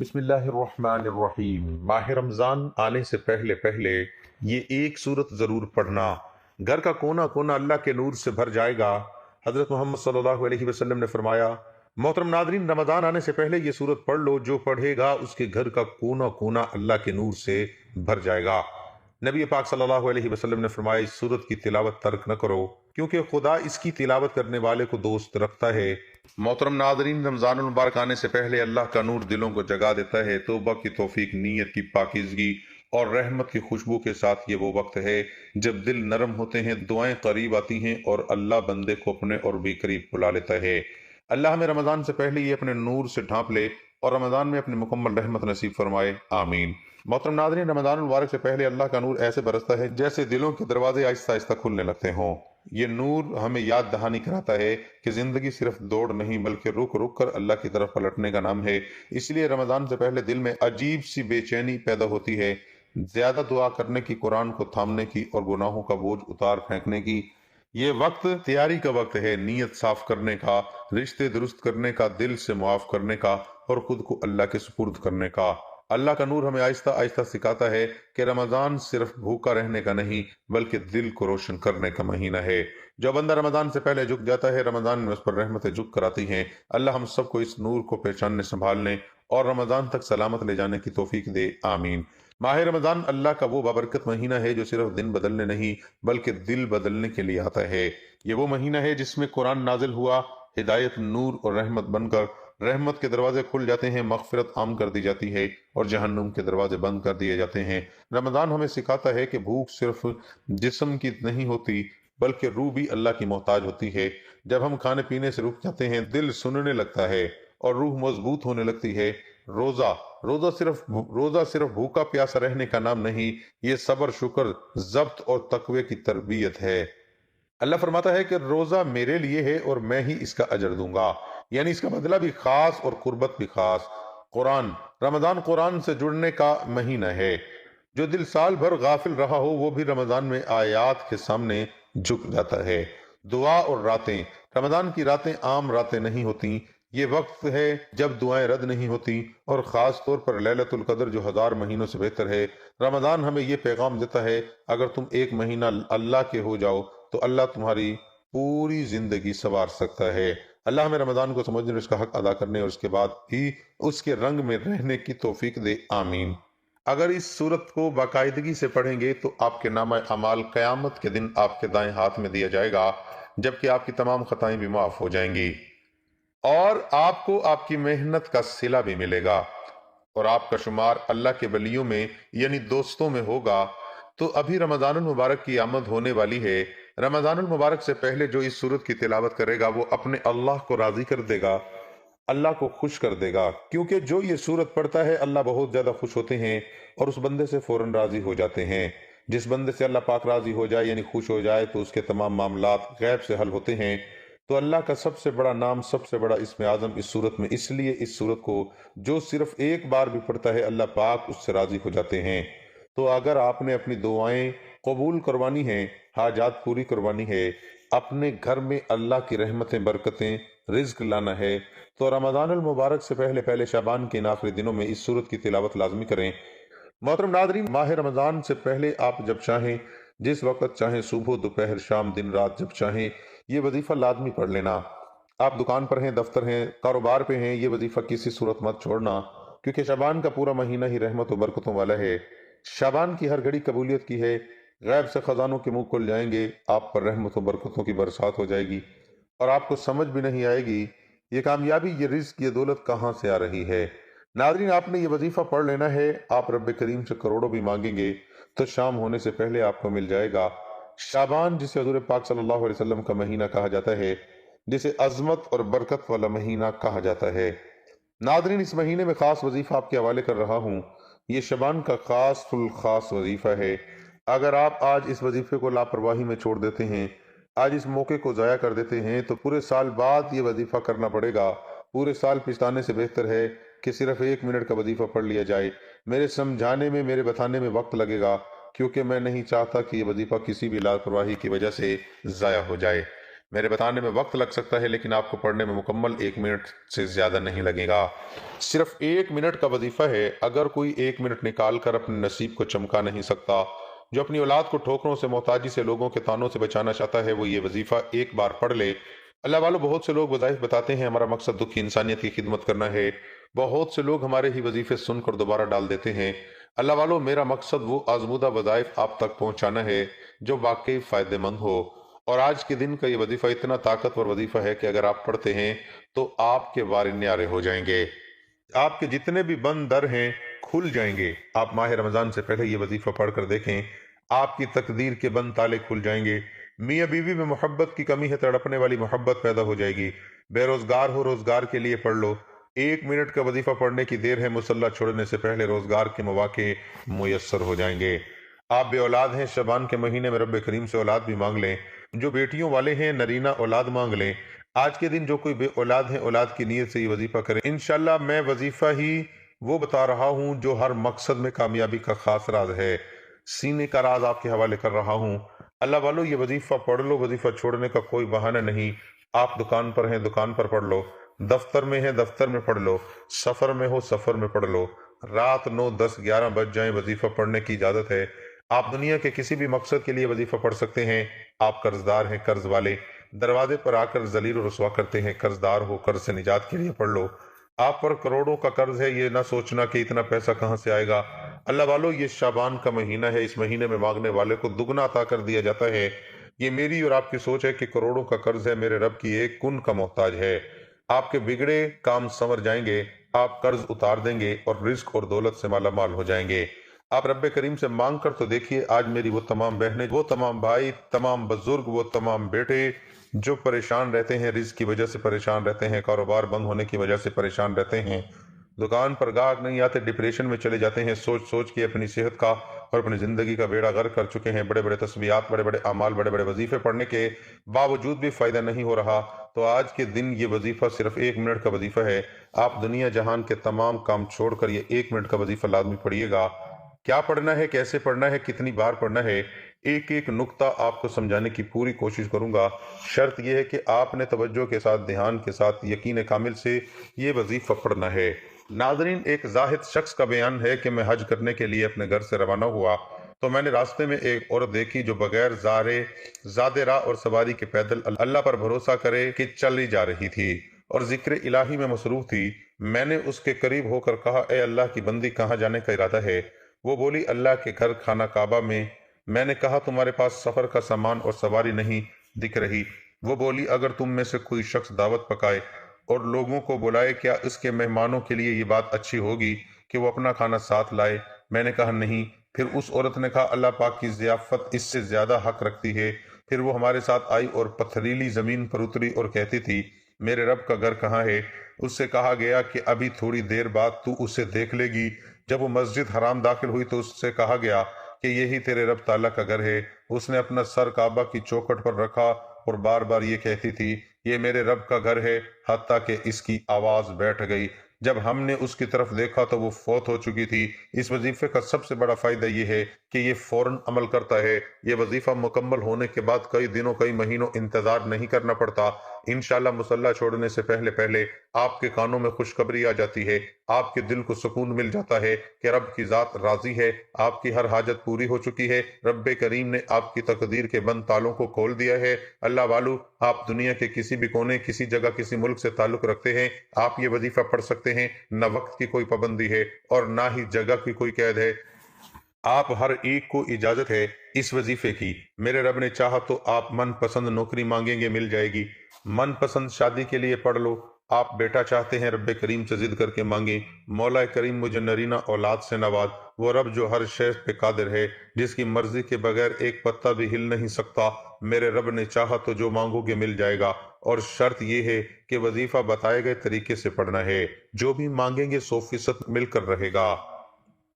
بسم اللہ الرحمن الرحیم۔ ماہ رمضان آنے سے پہلے پہلے یہ ایک صورت ضرور پڑھنا، گھر کا کونا کونا اللہ کے نور سے بھر جائے گا۔ حضرت محمد صلی اللہ علیہ وسلم نے فرمایا، محترم ناظرین، رمضان آنے سے پہلے یہ صورت پڑھ لو، جو پڑھے گا اس کے گھر کا کونا کونا اللہ کے نور سے بھر جائے گا۔ نبی پاک صلی اللہ علیہ وسلم نے فرمایا، اس صورت کی تلاوت ترک نہ کرو، کیونکہ خدا اس کی تلاوت کرنے والے کو دوست رکھتا ہے۔ محترم ناظرین، رمضان المبارک آنے سے پہلے اللہ کا نور دلوں کو جگا دیتا ہے۔ توبہ کی توفیق، نیت کی پاکیزگی اور رحمت کی خوشبو کے ساتھ یہ وہ وقت ہے جب دل نرم ہوتے ہیں، دعائیں قریب آتی ہیں اور اللہ بندے کو اپنے اور بھی قریب بلا لیتا ہے۔ اللہ ہمیں رمضان سے پہلے یہ اپنے نور سے ڈھانپ لے اور رمضان میں اپنی مکمل رحمت نصیب فرمائے، آمین۔ محترم ناظرین، رمضان المبارک سے پہلے اللہ کا نور ایسے برستا ہے جیسے دلوں کے دروازے آہستہ آہستہ کھلنے لگتے ہوں۔ یہ نور ہمیں یاد دہانی کراتا ہے کہ زندگی صرف دوڑ نہیں بلکہ رک رک کر اللہ کی طرف پلٹنے کا نام ہے۔ اس لیے رمضان سے پہلے دل میں عجیب سی بے چینی پیدا ہوتی ہے، زیادہ دعا کرنے کی، قرآن کو تھامنے کی اور گناہوں کا بوجھ اتار پھینکنے کی۔ یہ وقت تیاری کا وقت ہے، نیت صاف کرنے کا، رشتے درست کرنے کا، دل سے معاف کرنے کا اور خود کو اللہ کے سپرد کرنے کا۔ اللہ کا نور ہمیں آہستہ آہستہ سکھاتا ہے کہ رمضان صرف بھوکا رہنے کا نہیں بلکہ دل کو روشن کرنے کا مہینہ ہے۔ جو بندہ رمضان سے پہلے جھک جاتا ہے، رمضان میں اس پر رحمتیں جھک کر آتی ہیں۔ اللہ ہم سب کو اس نور کو پہچاننے، سنبھالنے اور رمضان تک سلامت لے جانے کی توفیق دے، آمین۔ ماہ رمضان اللہ کا وہ بابرکت مہینہ ہے جو صرف دن بدلنے نہیں بلکہ دل بدلنے کے لیے آتا ہے۔ یہ وہ مہینہ ہے جس میں قرآن نازل ہوا، ہدایت، نور اور رحمت بن کر رحمت کے دروازے کھل جاتے ہیں، مغفرت عام کر دی جاتی ہے اور جہنم کے دروازے بند کر دیے جاتے ہیں۔ رمضان ہمیں سکھاتا ہے کہ بھوک صرف جسم کی نہیں ہوتی بلکہ روح بھی اللہ کی محتاج ہوتی ہے۔ جب ہم کھانے پینے سے رک جاتے ہیں، دل سننے لگتا ہے اور روح مضبوط ہونے لگتی ہے۔ روزہ صرف بھوکا پیاسا رہنے کا نام نہیں، یہ صبر، شکر، ضبط اور تقوی کی تربیت ہے۔ اللہ فرماتا ہے کہ روزہ میرے لیے ہے اور میں ہی اس کا اجر دوں گا، یعنی اس کا بدلہ بھی خاص اور قربت بھی خاص۔ رمضان قرآن سے جڑنے کا مہینہ ہے۔ جو دل سال بھر غافل رہا ہو وہ بھی رمضان میں آیات کے سامنے جھک جاتا ہے۔ دعا اور راتیں، رمضان کی راتیں عام راتیں نہیں ہوتی، یہ وقت ہے جب دعائیں رد نہیں ہوتی، اور خاص طور پر لیلۃ القدر جو 1000 مہینوں سے بہتر ہے۔ رمضان ہمیں یہ پیغام دیتا ہے، اگر تم ایک مہینہ اللہ کے ہو جاؤ تو اللہ تمہاری پوری زندگی سنوار سکتا ہے۔ اللہ ہمیں رمضان کو سمجھنے اور اس کا حق ادا کرنے اور اس کے بعد ہی اس کے رنگ میں رہنے کی توفیق دے، آمین۔ اگر اس صورت کو باقاعدگی سے پڑھیں گے تو آپ کے نامہ اعمال قیامت کے دن آپ کے دائیں ہاتھ میں دیا جائے گا، جبکہ آپ کی تمام خطائیں بھی معاف ہو جائیں گی اور آپ کو آپ کی محنت کا صلہ بھی ملے گا، اور آپ کا شمار اللہ کے ولیوں میں یعنی دوستوں میں ہوگا۔ تو ابھی رمضان المبارک کی آمد ہونے والی ہے۔ رمضان المبارک سے پہلے جو اس سورت کی تلاوت کرے گا وہ اپنے اللہ کو راضی کر دے گا، اللہ کو خوش کر دے گا، کیونکہ جو یہ سورت پڑھتا ہے اللہ بہت زیادہ خوش ہوتے ہیں اور اس بندے سے فوراً راضی ہو جاتے ہیں۔ جس بندے سے اللہ پاک راضی ہو جائے یعنی خوش ہو جائے تو اس کے تمام معاملات غیب سے حل ہوتے ہیں۔ تو اللہ کا سب سے بڑا نام، سب سے بڑا اسم اعظم اس صورت میں، اس لیے اس صورت کو جو صرف ایک بار بھی پڑھتا ہے اللہ پاک اس سے راضی ہو جاتے ہیں۔ تو اگر آپ نے اپنی دعائیں قبول کروانی ہیں، حاجات پوری کروانی ہے، اپنے گھر میں اللہ کی رحمتیں، برکتیں، رزق لانا ہے، تو رمضان المبارک سے پہلے شعبان کے ان آخری دنوں میں اس صورت کی تلاوت لازمی کریں۔ محترم ناظرین، ماہ رمضان سے پہلے آپ جب چاہیں، جس وقت چاہیں، صبح، دوپہر، شام، دن، رات، جب چاہیں یہ وظیفہ لازمی پڑھ لینا۔ آپ دکان پر ہیں، دفتر ہیں، کاروبار پہ ہیں، یہ وظیفہ کسی صورت مت چھوڑنا، کیونکہ شعبان کا پورا مہینہ ہی رحمت و برکتوں والا ہے۔ شعبان کی ہر گھڑی قبولیت کی ہے، غیب سے خزانوں کے منہ کھل جائیں گے، آپ پر رحمت و برکتوں کی برسات ہو جائے گی اور آپ کو سمجھ بھی نہیں آئے گی یہ کامیابی، یہ رزق، یہ دولت کہاں سے آ رہی ہے۔ ناظرین، آپ نے یہ وظیفہ پڑھ لینا ہے، آپ رب کریم سے کروڑوں بھی مانگیں گے تو شام ہونے سے پہلے آپ کو مل جائے گا۔ شعبان، جسے حضور پاک صلی اللہ علیہ وسلم کا مہینہ کہا جاتا ہے، جسے عظمت اور برکت والا مہینہ کہا جاتا ہے۔ ناظرین، اس مہینے میں خاص وظیفہ آپ کے حوالے کر رہا ہوں، یہ شعبان کا خاص الخاص وظیفہ ہے۔ اگر آپ آج اس وظیفے کو لاپرواہی میں چھوڑ دیتے ہیں، آج اس موقع کو ضائع کر دیتے ہیں، تو پورے سال بعد یہ وظیفہ کرنا پڑے گا۔ پورے سال پچھتانے سے بہتر ہے کہ صرف 1 منٹ کا وظیفہ پڑھ لیا جائے۔ میرے سمجھانے میں، میرے بتانے میں وقت لگے گا، کیونکہ میں نہیں چاہتا کہ یہ وظیفہ کسی بھی لاپرواہی کی وجہ سے ضائع ہو جائے۔ میرے بتانے میں وقت لگ سکتا ہے لیکن آپ کو پڑھنے میں مکمل 1 منٹ سے زیادہ نہیں لگے گا۔ صرف 1 منٹ کا وظیفہ ہے، اگر کوئی 1 منٹ نکال کر اپنے نصیب کو چمکا نہیں سکتا، جو اپنی اولاد کو ٹھوکروں سے، محتاجی سے، لوگوں کے طعنوں سے بچانا چاہتا ہے، وہ یہ وظیفہ ایک بار پڑھ لے۔ اللہ والوں، بہت سے لوگ وظائف بتاتے ہیں ہمارا مقصد دکھی انسانیت کی خدمت کرنا ہے، بہت سے لوگ ہمارے ہی وظیفے سن کر دوبارہ ڈال دیتے ہیں۔ اللہ والوں، میرا مقصد وہ آزمودہ وظائف آپ تک پہنچانا ہے جو واقعی فائدہ مند ہو، اور آج کے دن کا یہ وظیفہ اتنا طاقتور وظیفہ ہے کہ اگر آپ پڑھتے ہیں تو آپ کے وارے نیارے ہو جائیں گے، آپ کے جتنے بھی بند در ہیں کھل جائیں گے۔ آپ ماہ رمضان سے پہلے یہ وظیفہ پڑھ کر دیکھیں، آپ کی تقدیر کے بند تالے کھل جائیں گے۔ میاں بیوی میں محبت کی کمی ہے، تڑپنے والی محبت پیدا ہو جائے گی۔ بے روزگار ہو، روزگار کے لیے پڑھ لو۔ 1 منٹ کا وظیفہ پڑھنے کی دیر ہے، مصلی چھوڑنے سے پہلے روزگار کے مواقع میسر ہو جائیں گے۔ آپ بے اولاد ہیں، شعبان کے مہینے میں رب کریم سے اولاد بھی مانگ لیں۔ جو بیٹیوں والے ہیں، نرینہ اولاد مانگ لیں۔ آج کے دن جو کوئی بے اولاد ہیں، اولاد کی نیت سے یہ وظیفہ کریں۔ انشاءاللہ میں وظیفہ ہی وہ بتا رہا ہوں جو ہر مقصد میں کامیابی کا خاص راز ہے، سینے کا راز آپ کے حوالے کر رہا ہوں۔ اللہ والو، یہ وظیفہ پڑھ لو، وظیفہ چھوڑنے کا کوئی بہانہ نہیں۔ آپ دکان پر ہیں، دکان پر پڑھ لو، دفتر میں ہیں، دفتر میں پڑھ لو، سفر میں ہو، سفر میں پڑھ لو۔ رات 9، 10، 11 بج جائیں، وظیفہ پڑھنے کی اجازت ہے۔ آپ دنیا کے کسی بھی مقصد کے لیے وظیفہ پڑھ سکتے ہیں۔ آپ قرض دار ہیں، قرض والے دروازے پر آ کر ذلیل و رسوا کرتے ہیں، قرض دار ہو، قرض سے نجات کے لیے پڑھ لو۔ آپ پر کروڑوں کا قرض ہے، یہ نہ سوچنا کہ اتنا پیسہ کہاں سے آئے گا۔ اللہ والو، یہ شعبان کا مہینہ ہے، اس مہینے میں مانگنے والے کو دگنا عطا کر دیا جاتا ہے۔ یہ میری اور آپ کی سوچ ہے کہ کروڑوں کا قرض ہے، میرے رب کی ایک کن کا محتاج ہے۔ آپ کے بگڑے کام سنور جائیں گے، آپ قرض اتار دیں گے اور رزق اور دولت سے مالا مال ہو جائیں گے۔ آپ رب کریم سے مانگ کر تو دیکھیے، آج میری وہ تمام بہنیں، وہ تمام بھائی، تمام بزرگ، وہ تمام بیٹے جو پریشان رہتے ہیں، رزق کی وجہ سے پریشان رہتے ہیں، کاروبار بند ہونے کی وجہ سے پریشان رہتے ہیں، دکان پر گاہک نہیں آتے، ڈپریشن میں چلے جاتے ہیں، سوچ سوچ کے اپنی صحت کا اور اپنی زندگی کا بیڑا غرق کر چکے ہیں، بڑے بڑے تسبیحات، بڑے بڑے اعمال، بڑے بڑے وظیفے پڑھنے کے باوجود بھی فائدہ نہیں ہو رہا، تو آج کے دن یہ وظیفہ صرف 1 منٹ کا وظیفہ ہے۔ آپ دنیا جہان کے تمام کام چھوڑ کر یہ 1 منٹ کا وظیفہ لازمی پڑھیے گا۔ کیا پڑھنا ہے، کیسے پڑھنا ہے، کتنی بار پڑھنا ہے، ایک ایک نقطہ آپ کو سمجھانے کی پوری کوشش کروں گا۔ شرط یہ ہے کہ آپ نے توجہ کے ساتھ، دھیان کے ساتھ، یقین کامل سے یہ وظیفہ پڑھنا ہے۔ ناظرین، ایک زاہد شخص کا بیان ہے کہ میں حج کرنے کے لیے اپنے گھر سے روانہ ہوا تو میں نے راستے میں ایک عورت دیکھی جو بغیر زادے راہ اور سواری کے پیدل اللہ پر بھروسہ کرے کہ چلی جا رہی تھی اور ذکر الہی میں مصروف تھی۔ میں نے اس کے قریب ہو کر کہا، اے اللہ کی بندی، کہاں جانے کا ارادہ ہے؟ وہ بولی، اللہ کے گھر، خانہ کعبہ میں۔ میں نے کہا، تمہارے پاس سفر کا سامان اور سواری نہیں دکھ رہی؟ وہ بولی، اگر تم میں سے کوئی شخص دعوت پکائے اور لوگوں کو بلائے، کیا اس کے مہمانوں کے لیے یہ بات اچھی ہوگی کہ وہ اپنا کھانا ساتھ لائے؟ میں نے کہا، نہیں۔ پھر اس عورت نے کہا، اللہ پاک کی ضیافت اس سے زیادہ حق رکھتی ہے۔ پھر وہ ہمارے ساتھ آئی اور پتھریلی زمین پر اتری اور کہتی تھی، میرے رب کا گھر کہاں ہے؟ اس سے کہا گیا کہ ابھی تھوڑی دیر بعد تو اسے دیکھ لے گی۔ جب وہ مسجد حرام داخل ہوئی تو اس سے کہا گیا کہ یہی تیرے رب تعالیٰ کا گھر ہے۔ اس نے اپنا سر کعبہ کی چوکھٹ پر رکھا اور بار بار یہ کہتی تھی، یہ میرے رب کا گھر ہے، حتیٰ کہ اس کی آواز بیٹھ گئی۔ جب ہم نے اس کی طرف دیکھا تو وہ فوت ہو چکی تھی۔ اس وظیفے کا سب سے بڑا فائدہ یہ ہے کہ یہ فوراً عمل کرتا ہے۔ یہ وظیفہ مکمل ہونے کے بعد کئی دنوں، کئی مہینوں انتظار نہیں کرنا پڑتا۔ انشاءاللہ مصلی چھوڑنے سے پہلے پہلے آپ کے کانوں میں خوشخبری آ جاتی ہے، آپ کے دل کو سکون مل جاتا ہے کہ رب کی ذات راضی ہے، آپ کی ہر حاجت پوری ہو چکی ہے، رب کریم نے آپ کی تقدیر کے بند تالوں کو کھول دیا ہے۔ اللہ والو، آپ دنیا کے کسی بھی کونے، کسی جگہ، کسی ملک سے تعلق رکھتے ہیں، آپ یہ وظیفہ پڑھ سکتے ہیں۔ نہ وقت کی کوئی پابندی ہے اور نہ ہی جگہ کی کوئی قید ہے، آپ ہر ایک کو اجازت ہے اس وظیفے کی۔ میرے رب نے چاہا تو آپ من پسند نوکری مانگیں گے، مل جائے گی۔ من پسند شادی کے لیے پڑھ لو۔ آپ بیٹا چاہتے ہیں، رب کریم سے ضد کر کے مانگیں، مولا کریم مجھے نرینہ اولاد سے نواز۔ وہ رب جو ہر شے پہ قادر ہے، جس کی مرضی کے بغیر ایک پتا بھی ہل نہیں سکتا، میرے رب نے چاہا تو جو مانگو گے مل جائے گا۔ اور شرط یہ ہے کہ وظیفہ بتائے گئے طریقے سے پڑھنا ہے، جو بھی مانگیں گے 100% مل کر رہے گا۔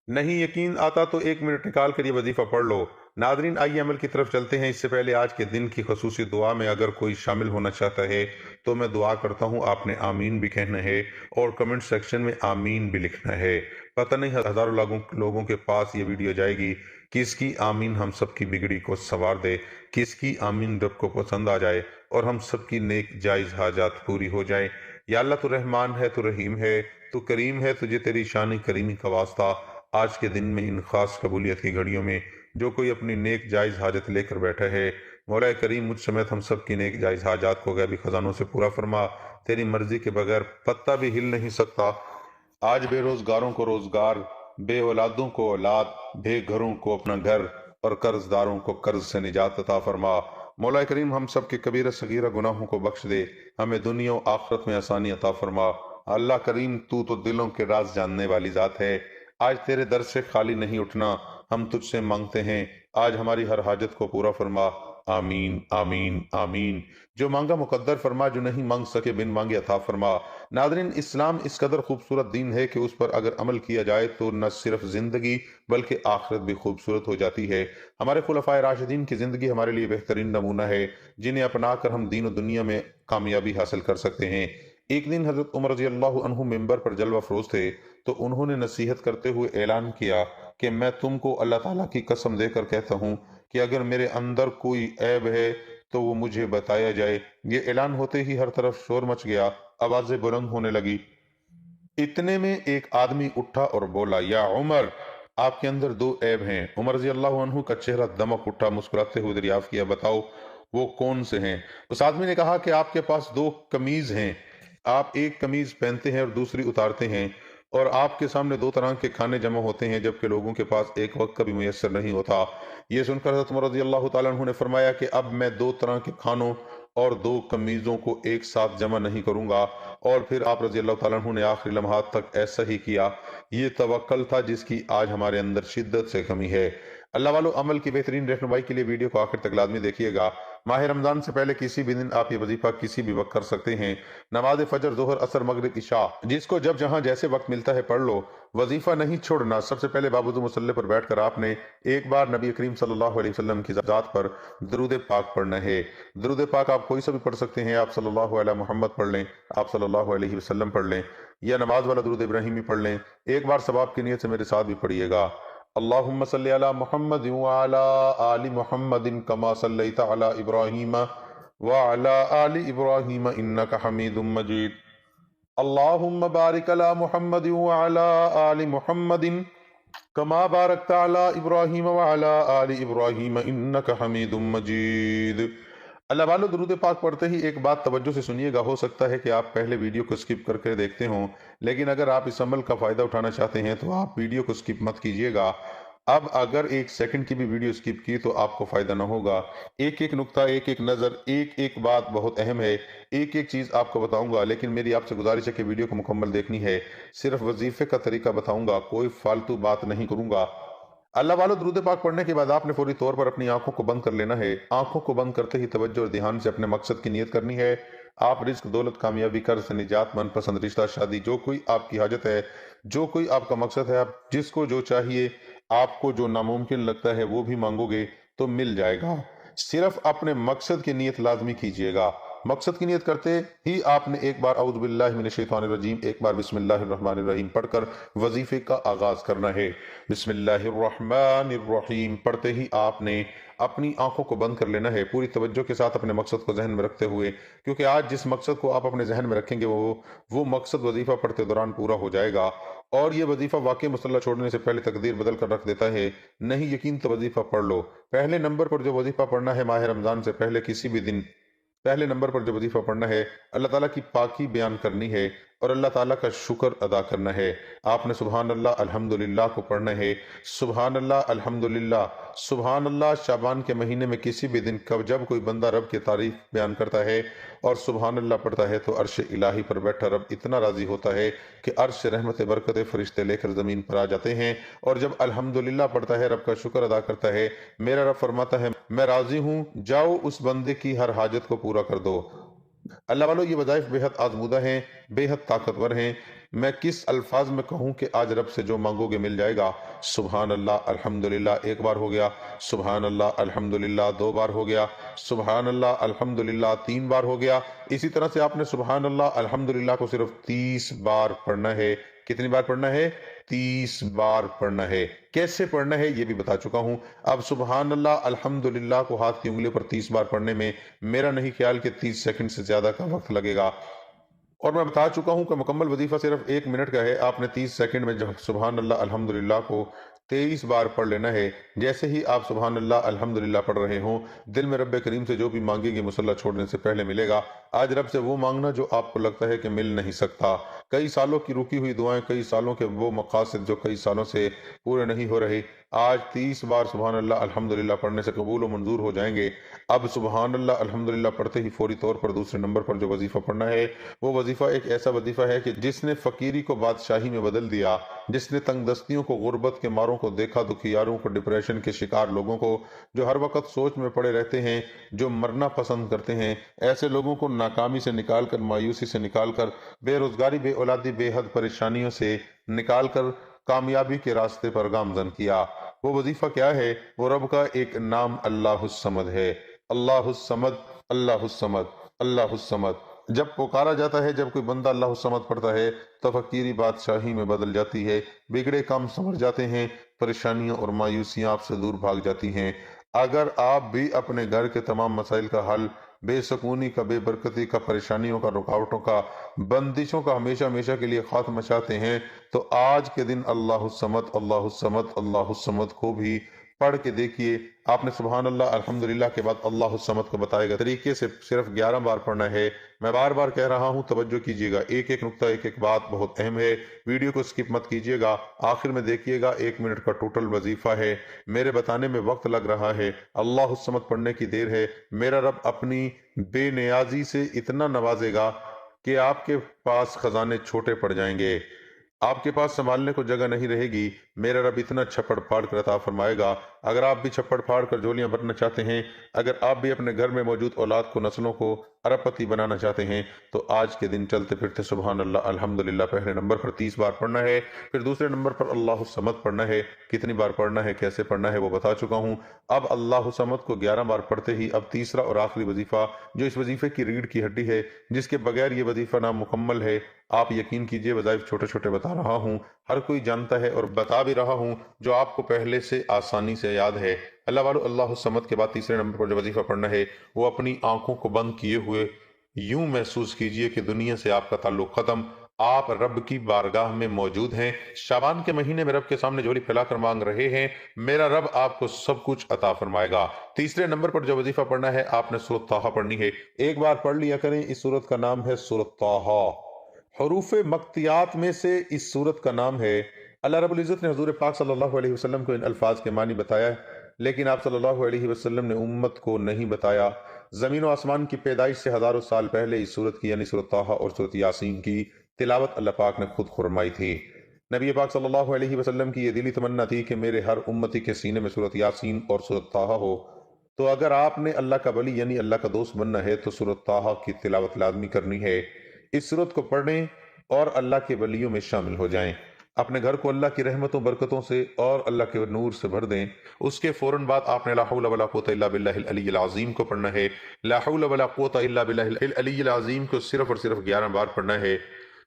نہیں یقین آتا تو 1 منٹ نکال کر یہ وظیفہ پڑھ لو۔ नादरीन, आइए अमल की तरफ चलते हैं। इससे पहले आज के दिन की खसूसी दुआ में अगर कोई शामिल होना चाहता है तो मैं दुआ करता हूँ, आपने आमीन भी कहना है और कमेंट सेक्शन में आमीन भी लिखना है। पता नहीं हजारों लोगों के पास ये वीडियो जाएगी, किसकी आमीन हम सबकी बिगड़ी को संवार दे, किसकी आमीन रब को पसंद आ जाए और हम सबकी नेक जायज हाजात पूरी हो जाए। या अल्लाह, तू रहमान है, तू रहीम है, तू करीम है, तुझे तेरी शान करीमी का वास्ता। आज के दिन में इन खास कबूलियत की घड़ियों में जो कोई अपनी नेक जायज हाजत लेकर बैठा है, मौला करीम मुझ समेत हम सब की नेक जायज हाजात को गैबी खजानों से पूरा फरमा। तेरी मर्जी के बगैर पत्ता भी हिल नहीं सकता। आज बेरोजगारों को रोजगार, बे औलादों को औलाद, बेघरों को अपना घर और कर्जदारों को कर्ज से निजात अता फरमा। मौला करीम हम सब के कबीरा सगीरा गुनाहों को बख्श दे, हमें दुनिया और आखिरत में आसानी अता फरमा। अल्लाह करीम, तू तो दिलों के राज जानने वाली जात है। आज तेरे दर से खाली नहीं उठना, हम तुझसे मांगते हैं, आज हमारी हर हाजत को पूरा फरमा। आमीन आमीन आमीन। जो मांगा मुकद्दर फरमा, जो नहीं मांग सके बिन मांगे अता फरमा। नादरीन, इस्लाम इस कदर खूबसूरत दीन है कि उस पर अगर अमल किया जाए तो न सिर्फ जिंदगी बल्कि आखिरत भी खूबसूरत हो जाती है। हमारे खुलफाए राशिदीन की जिंदगी हमारे लिए बेहतरीन नमूना है, जिन्हें अपना कर हम दीन और दुनिया में कामयाबी हासिल कर सकते हैं। एक दिन हजरत उमर रजी अल्लाह अन्हु मिंबर पर जलवा फरोज थे, तो उन्होंने नसीहत करते हुए ऐलान किया कि मैं तुमको अल्लाह ताला की कसम देकर कहता हूँ कि अगर मेरे अंदर कोई ऐब है तो वो मुझे बताया जाए। ये ऐलान होते ही हर तरफ शोर मच गया, आवाजें बुलंद होने लगी। इतने में एक आदमी उठा और बोला, या उमर, आपके अंदर दो ऐब हैं। उमर रजी अल्लाह अन्हु का चेहरा दमक उठा, मुस्कुराते हुए दरियाफ्त किया, बताओ वो कौन से हैं? उस आदमी ने कहा कि आपके पास दो कमीज हैं, आप एक कमीज पहनते हैं और दूसरी उतारते हैं, और आपके सामने दो तरह के खाने जमा होते हैं जबकि लोगों के पास एक वक्त कभी मुयस्सर नहीं होता। ये सुनकर हज़रत उमर रज़ी अल्लाह ताला अन्हु ने फरमाया कि अब मैं दो तरह के खानों और दो कमीजों को एक साथ जमा नहीं करूंगा। और फिर आप रज़ी अल्लाह ताला अन्हु ने आखिरी लम्हात तक ऐसा ही किया। ये तवक्कल था जिसकी आज हमारे अंदर शिद्दत से कमी है। अल्लाह वालों, अमल की बेहतरीन रहनुमाई के लिए वीडियो को आखिर तक लाजमी देखिएगा। माह रमजान से पहले किसी भी दिन आप ये वजीफा किसी भी वक्त कर सकते हैं। नमाज फजर, जोहर, असर, मगरिब, इशा, जिसको जब जहां जैसे वक्त मिलता है पढ़ लो। वजीफा नहीं छोड़ना। सबसे पहले बाबूदु मुसल्ले पर बैठकर आपने एक बार नबी करीम सल्लल्लाहु अलैहि वसल्लम की ज़ात पर दरूद पाक पढ़ना है। दरूद पाक आप कोई सा भी पढ़ सकते हैं। आप सल्लल्लाहु अलैहि मोहम्मद पढ़ लें, आप सल्लल्लाहु अलैहि वसल्लम पढ़ लें, या नमाज वाला दरूद इब्राहिमी पढ़ लें। एक बार सवाब की नीयत से मेरे साथ भी पढ़िएगा। अल्लाहुम्मा सल्ली अला मुहम्मद व अला आलि मुहम्मदिन कमा सल्लैता अला इब्राहीम व अला आलि इब्राहीम इन्नका हमीदुम मजीद। अल्लाहुम्मा बारिक अला मुहम्मद व अला आलि मुहम्मदिन कमा बारकता अला इब्राहीम व अला आलि इब्राहीम इन्नका हमीदुम मजीद। अल्लाह वालों, दुरूद पाक पढ़ते ही एक बात तवज्जो से सुनिएगा। हो सकता है कि आप पहले वीडियो को स्किप करके देखते हों, लेकिन अगर आप इस अमल का फायदा उठाना चाहते हैं तो आप वीडियो को स्किप मत कीजिएगा। अब अगर एक सेकंड की भी वीडियो स्किप की तो आपको फायदा ना होगा। एक एक नुक्ता, एक एक नजर, एक एक बात बहुत अहम है। एक एक चीज आपको बताऊंगा, लेकिन मेरी आपसे गुजारिश है कि वीडियो को मुकम्मल देखनी है। सिर्फ वजीफे का तरीका बताऊंगा, कोई फालतू बात नहीं करूंगा। अल्लाह वालों, दुरूद पाक पढ़ने के बाद आपने फौरी तौर पर अपनी आंखों को बंद कर लेना है। आंखों को बंद करते ही तवज्जो और ध्यान से अपने मकसद की नियत करनी है। आप रिस्क, दौलत, कामयाबी, कर्ज से निजात, मनपसंद रिश्ता, शादी, जो कोई आपकी हाजत है, जो कोई आपका मकसद है, आप जिसको जो चाहिए, आपको जो नामुमकिन लगता है वो भी मांगोगे तो मिल जाएगा। सिर्फ अपने मकसद की नियत लाजमी कीजिएगा। मकसद की नियत करते ही आपने एक बार औज़ु बिल्लाहि मिनश शैतानिर रजीम, एक बार बिस्मिल्लाहिर रहमानिर रहीम पढ़कर वजीफे का आगाज करना है। बिस्मिल्लाहिर रहमानिर रहीम पढ़ते ही आपने अपनी आंखों को बंद कर लेना है, पूरी तवज्जो के साथ अपने मकसद को जहन में रखते हुए, क्योंकि आज जिस मकसद को आप अपने जहन में रखेंगे वो मकसद वजीफा पढ़ते दौरान पूरा हो जाएगा। और ये वजीफा वाकई मुसल्ला छोड़ने से पहले तकदीर बदल कर रख देता है। नहीं यकीन तो वजीफा पढ़ लो। पहले नंबर पर जो वजीफा पढ़ना है, माह रमजान से पहले किसी भी दिन पहले नंबर पर जो वजीफा पढ़ना है, अल्लाह ताला की पाकी बयान करनी है और अल्लाह ताला का शुक्र अदा करना है। आपने सुबहान अल्लाह अल्हम्दुलिल्लाह को पढ़ना है। सुबहान अल्लाह अल्हम्दुलिल्लाह, सुबहान अल्लाह। शाबान के महीने में किसी भी दिन कब जब कोई बंदा रब की तारीफ बयान करता है और सुबहान अल्लाह पढ़ता है तो अर्श इलाही पर बैठा रब इतना राजी होता है कि अर्श रहमत बरकत फरिश्ते लेकर जमीन पर आ जाते हैं। और जब अल्हम्दुलिल्लाह पढ़ता है, रब का शुक्र अदा करता है, मेरा रब फरमाता है मैं राजी हूं, जाओ उस बंदे की हर हाजत को पूरा कर दो। अल्लाह वालों, ये वज़ाइफ बेहद आजमूदा हैं, बेहद ताकतवर हैं। मैं किस अल्फाज में कहूँ कि आज रब से जो मांगोगे मिल जाएगा। सुबहान अल्लाह अल्हम्दुलिल्लाह एक बार हो गया, सुबहान अल्लाह अल्हम्दुलिल्लाह दो बार हो गया, सुबहान अल्लाह अल्हम्दुलिल्लाह तीन बार हो गया। इसी तरह से आपने सुबहान अल्लाह अल्हम्दुलिल्लाह को सिर्फ 30 बार पढ़ना है। कितनी बार पढ़ना है? 30 बार पढ़ना है। कैसे पढ़ना है ये भी बता चुका हूं। अब सुबहान अल्लाह अल्हम्दुलिल्लाह को हाथ की उंगलियों पर 30 बार पढ़ने में मेरा नहीं ख्याल कि 30 सेकंड से ज्यादा का वक्त लगेगा। और मैं बता चुका हूं कि मुकम्मल वजीफा सिर्फ 1 मिनट का है। आपने 30 सेकंड में जब सुबहान अल्लाह अल्हम्दुलिल्लाह को 23 बार पढ़ लेना है। जैसे ही आप सुबहान अल्लाह अल्हम्दुलिल्लाह पढ़ रहे हों, दिल में रब्बे करीम से जो भी मांगेंगे मुसल्ला छोड़ने से पहले मिलेगा। आज रब से वो मांगना जो आपको लगता है कि मिल नहीं सकता। कई सालों की रुकी हुई दुआएं, कई सालों के वो मकासद जो कई सालों से पूरे नहीं हो रहे, आज 30 बार सुबहान अल्लाह अल्हम्दुलिल्लाह पढ़ने से कबूल व मंजूर हो जाएंगे। अब सुबहान अल्लाह अल्हम्दुलिल्लाह पढ़ते ही फौरी तौर पर दूसरे नंबर पर जो वजीफा पढ़ना है, वो वजीफा एक ऐसा वजीफा है कि जिसने फकीरी को बादशाही में बदल दिया, जिसने तंगदस्तियों को, गुर्बत के मारों को, देखा दुखियारों को, डिप्रेशन के शिकार लोगों को, जो हर वक्त सोच में पड़े रहते हैं, जो मरना पसंद करते हैं, ऐसे लोगों को नाकामी से निकाल कर, मायूसी से निकाल कर, बेरोजगारी, बे औलादी, बेहद परेशानियों से निकाल कर कामयाबी के रास्ते पर गामजन किया। वो वजीफा क्या है? वो रब का एक नाम अल्लाहुस्समद है। अल्लाहुस्समद, अल्लाहुस्समद, अल्लाहुस्समद। जब पुकारा जाता है, जब कोई बंदा अल्लाहुस्समद पढ़ता है, तो फकीरी बादशाही में बदल जाती है, बिगड़े काम संवर जाते हैं, परेशानियां और मायूसियां आपसे दूर भाग जाती हैं। अगर आप भी अपने घर के तमाम मसाइल का हल, बेसकूनी का, बेबरकती का, परेशानियों का, रुकावटों का, बंदिशों का हमेशा हमेशा के लिए खात्मा चाहते हैं, तो आज के दिन अल्लाहुस्समद, अल्लाहुस्समद, अल्लाहुस्समद को भी पढ़ के देखिए। आपने सुबहान अल्लाह अल्हम्दुलिल्लाह के बाद अल्लाहुस्समद को बताए गए तरीके से सिर्फ 11 बार पढ़ना है। मैं बार बार कह रहा हूं, तवज्जो कीजिएगा। एक एक नुक्ता, एक एक बात बहुत अहम है। वीडियो को स्किप मत कीजिएगा, आखिर में देखिएगा। 1 मिनट का टोटल वजीफा है। मेरे बताने में वक्त लग रहा है, अल्लाहुस्समद पढ़ने की देर है। मेरा रब अपनी बेनियाजी से इतना नवाजेगा कि आपके पास खजाने छोटे पड़ जाएंगे, आपके पास संभालने को जगह नहीं रहेगी। मेरा रब इतना छप्पड़ फाड़ कर अता फरमाएगा। अगर आप भी छप्पड़ फाड़ कर झोलियां भरना चाहते हैं, अगर आप भी अपने घर में मौजूद औलाद को, नस्लों को अरबपति बनाना चाहते हैं, तो आज के दिन चलते फिरते सुबहान अल्लाह अल्हम्दुलिल्लाह पहले नंबर पर 30 बार पढ़ना है। फिर दूसरे नंबर पर अल्लाहुस्समद पढ़ना है। कितनी बार पढ़ना है, कैसे पढ़ना है, वो बता चुका हूँ। अब अल्लाहुस्समद को 11 बार पढ़ते ही अब तीसरा और आखिरी वजीफा, जो इस वजीफे की रीढ़ की हड्डी है, जिसके बगैर ये वजीफा नामुकम्मल है। आप यकीन कीजिए, वज़ाइफ छोटे छोटे बता रहा हूँ, हर कोई जानता है और बता भी रहा हूँ, जो आपको पहले से आसानी से याद है। अल्लाह वालो, अल्लाहुस्समद के बाद तीसरे नंबर पर जो वजीफा पढ़ना है, वो अपनी आंखों को बंद किए हुए यूं महसूस कीजिए कि दुनिया से आपका ताल्लुक खत्म, आप रब की बारगाह में मौजूद हैं। शाबान के महीने में रब के सामने झोली फैलाकर मांग रहे हैं। मेरा रब आपको सब कुछ अता फरमाएगा। तीसरे नंबर पर जो वजीफा पढ़ना है, आपने सूरत ताहा पढ़नी है। एक बार पढ़ लिया करें। इस सूरत का नाम है सूरत ताहा। हरूफ मक्तियात में से इस सूरत का नाम है। अल्लाह रब्बुल इज्जत ने हजूर पाक सल्लल्लाहु अलैहि वसल्लम को इन अल्फाज के मानी बताया, लेकिन आप सल्लल्लाहु अलैहि वसल्लम ने उम्मत को नहीं बताया। जमीन व आसमान की पैदाइश से हजारों साल पहले इस सूरत की, यानी सूरत ताहा और सूरत यासीन की तिलावत अल्लाह पाक ने खुद फरमाई थी। नबी पाक सल्लल्लाहु अलैहि वसल्लम की यह दिली तमन्ना थी कि मेरे हर उम्मती के सीने में सूरत यासीन और सूरत ताहा हो। तो अगर आपने अल्लाह का वली यानी अल्लाह का दोस्त बनना है, तो सूरत ताहा की तिलावत लाजमी करनी है। इस सूरत को पढ़ें और अल्लाह के वलियों में शामिल हो जाएं। अपने घर को अल्लाह की रहमतों बरकतों से और अल्लाह के नूर से भर दें। उसके फौरन बाद आपने ला हौला वला कुव्वता इल्ला बिल्लाहिल अलिय्यिल अज़ीम को पढ़ना है। ला हौला वला कुव्वता इल्ला बिल्लाहिल अलिय्यिल अज़ीम को सिर्फ और सिर्फ 11 बार पढ़ना है।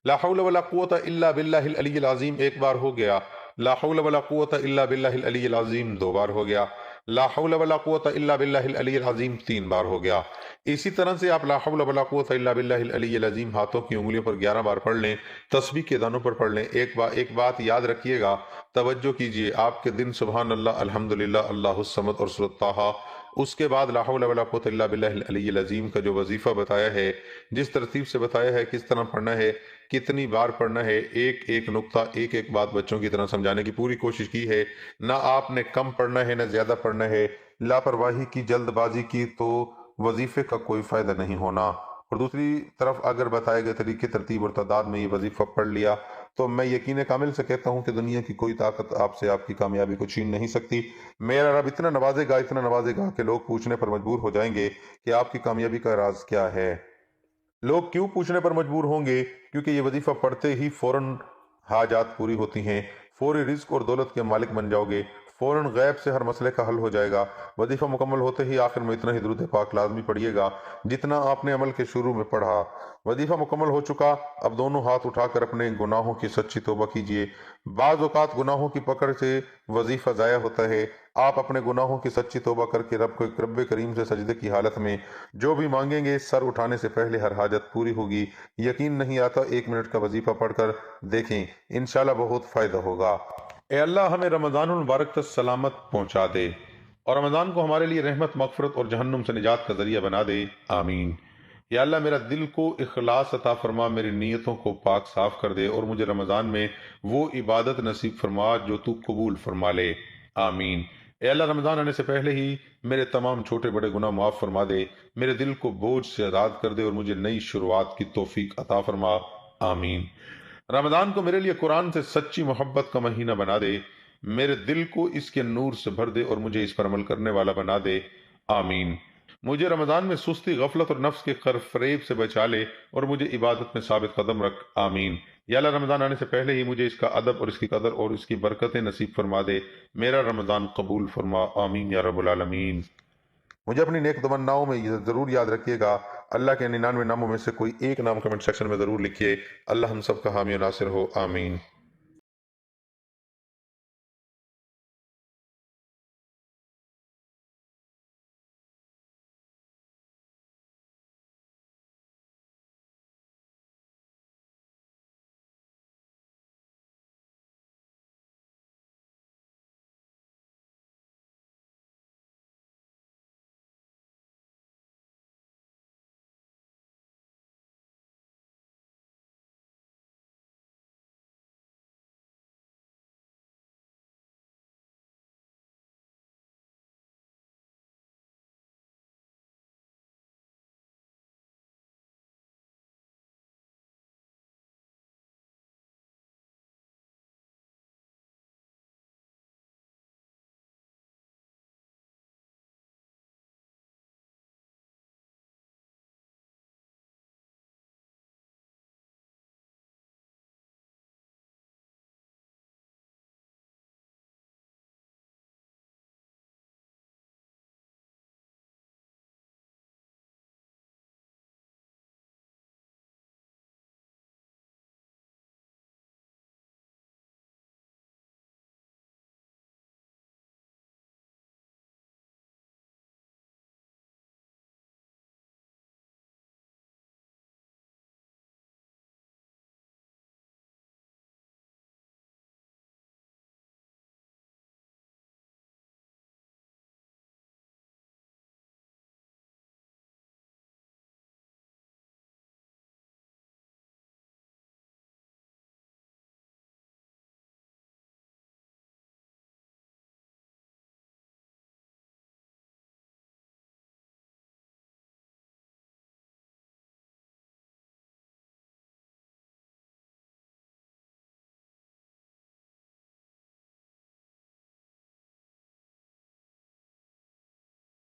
ला हौला वला कुव्वता इल्ला बिल्लाहिल अलिय्यिल अज़ीम एक बार हो गया। ला हौला वला कुव्वता इल्ला बिल्लाहिल अलिय्यिल अज़ीम 2 बार हो गया। ला हौला वला कुव्वता इल्ला बिल्लाहिल अलिय्यिल अज़ीम 3 बार हो गया। इसी तरह से आप ला हौला वला कुव्वता इल्ला बिल्लाहिल अलिय्यिल अज़ीम हाथों की उंगलियों पर 11 बार पढ़ लें। तस्बीह के दानों पर पढ़ लें। एक बात याद रखिएगा, तवज्जो कीजिए। आपके दिन सुबहान अल्लाह अल्हम्दुलिल्लाह अल्लाहुस्समद और सूरत ताहा, उसके बाद ला हौला वला कुव्वता इल्ला बिल्लाहिल अलिय्यिल अज़ीम का जो वजीफा बताया है, जिस तरतीब से बताया है, किस तरह पढ़ना है, कितनी बार पढ़ना है, एक एक नुक्ता, एक एक बात बच्चों की तरह समझाने की पूरी कोशिश की है। ना आपने कम पढ़ना है, ना ज्यादा पढ़ना है। लापरवाही की, जल्दबाजी की तो वजीफे का कोई फायदा नहीं होना। और दूसरी तरफ अगर बताए गए तरीके, तरतीब और तादाद में ये वजीफा पढ़ लिया, तो मैं यकीन कामिल से कहता हूँ कि दुनिया की कोई ताकत आपसे आपकी कामयाबी को छीन नहीं सकती। मेरा रब इतना नवाजेगा, इतना नवाजेगा कि लोग पूछने पर मजबूर हो जाएंगे कि आपकी कामयाबी का राज क्या है। लोग क्यों पूछने पर मजबूर होंगे? क्योंकि ये वजीफा पढ़ते ही फौरन हाजात पूरी होती हैं, फौरी रिज्क और दौलत के मालिक बन जाओगे, फौरन गैब से हर मसले का हल हो जाएगा। वजीफा मुकम्मल होते ही आखिर में इतना ही दुरूद पाक लाजमी पढ़िएगा जितना आपने अमल के शुरू में पढ़ा। वजीफा मुकम्मल हो चुका, अब दोनों हाथ उठाकर अपने गुनाहों की सच्ची तौबा कीजिए। बाज़ औक़ात गुनाहों की पकड़ से वजीफा ज़ाया होता है। आप अपने गुनाहों की सच्ची तौबा करके रब करीम से सजदे की हालत में जो भी मांगेंगे, सर उठाने से पहले हर हाजत पूरी होगी। यकीन नहीं आता? 1 मिनट का वजीफा पढ़कर देखें, इंशाल्लाह बहुत फायदा होगा। ए अल्लाह, हमें रमज़ानुल मुबारक तक सलामत पहुंचा दे और रमज़ान को हमारे लिए रहमत, मगफरत और जहन्नुम से निजात का जरिया बना दे। आमीन। या अल्लाह, मेरा दिल को इखलास अता फरमा, मेरी नीयतों को पाक साफ कर दे और मुझे रमज़ान में वो इबादत नसीब फरमा जो तू कबूल फरमा ले। आमीन। ए अल्लाह, रमज़ान आने से पहले ही मेरे तमाम छोटे बड़े गुनाह माफ़ फरमा दे, मेरे दिल को बोझ से आज़ाद कर दे और मुझे नई शुरुआत की तौफीक अता फरमा। आमीन। रमज़ान को मेरे लिए कुरान से सच्ची मोहब्बत का महीना बना दे, मेरे दिल को इसके नूर से भर दे और मुझे इस पर अमल करने वाला बना दे। आमीन। मुझे रमज़ान में सुस्ती, गफलत और नफ्स के कर फरेब से बचा ले और मुझे इबादत में साबित कदम रख। आमीन। या अल्लाह, रमज़ान आने से पहले ही मुझे इसका अदब और इसकी कदर और इसकी बरकतें नसीब फरमा दे। मेरा रमज़ान कबूल फरमा। आमीन या रब्बुल आलमीन। मुझे अपनी नेक तमन्नाओं में ये जरूर याद रखिएगा। अल्लाह के 99 नामों में से कोई एक नाम कमेंट सेक्शन में जरूर लिखिए। अल्लाह हम सब का हामी और नासिर हो। आमीन।